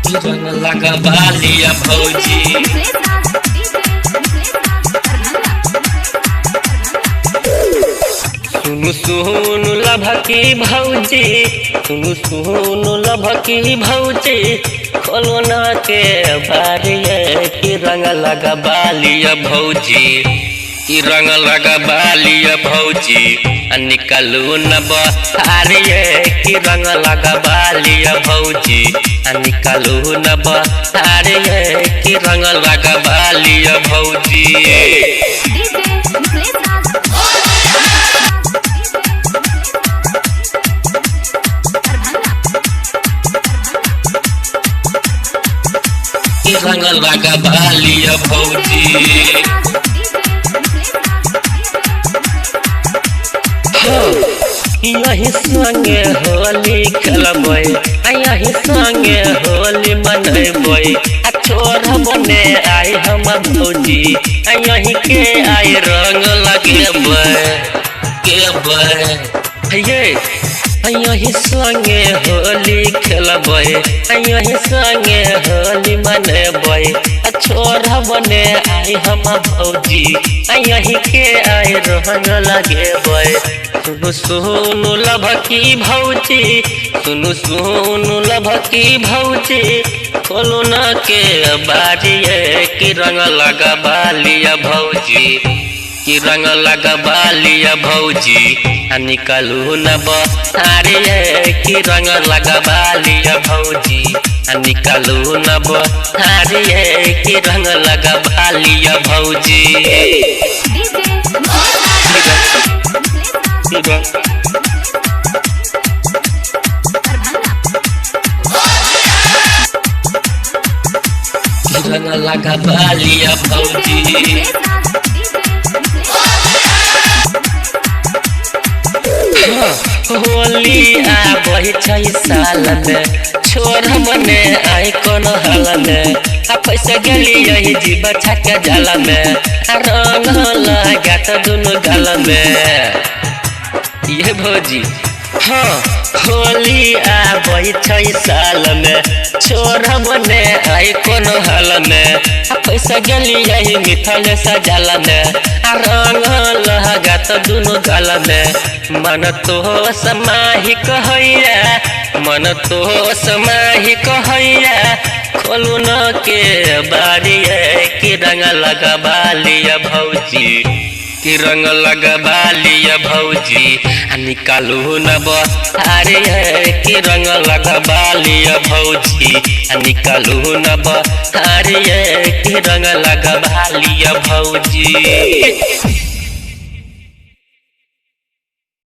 किरण लगा बालिया भौजी सुनु सुनु लभकी भौजी सुनु सुनु लभकी भौजी खोलो ना के बारिये की रंग लगा बालिया भौजी की रंग लगा बालिया भौजी निकलू न बहारिये की रंग लगा बालिया भौजी निकलू न बहारिये की रंग लगा बालिया भौजी रंग लगा बालिया भौजी यही संगे होली खेलबै यही संगे होली मनबै छोरा बने आई हम भौजी यही के आई रंग लगेबै यही संगे होली खेलबै यही संगे होली मनबै छोरा बने आई हम भौजी यही के आई रंग लगेबै सुनु सुनु लभकी भौजी सुनु सुनु लभकी भौजी खोलो न के बारिये की रंग लगा बालिया भौजी की रंग लगा बालिया भौजी निकलू न बहारिये की रंग लगा बालिया भौजी निकलू न बहारिये की रंग लगा बालिया भौजी रंग लगा बालिया भौजी होली आबै छै साल में छोरा बने आई कोनो हाल में पैसा गेली यही जीव छक जल में रंग लगा तो दोनों गाल में ये भौजी हाँ होली आबै छै साल में छोरा बने आई कोनो हाल में पैसा गेली यही मिथल सजल में रंग लगा तो दोनों गाल में मन तो समाही कहैया मन तो समाही कहैया खोलू न के बारिये की रंग लगा बालिया भौजी की रंग लगा बालिया भौजी निकालू न बहारिये की रंग लगा बालिया भौजी निकालू न बहारिये की रंग लगा बालिया भौजी।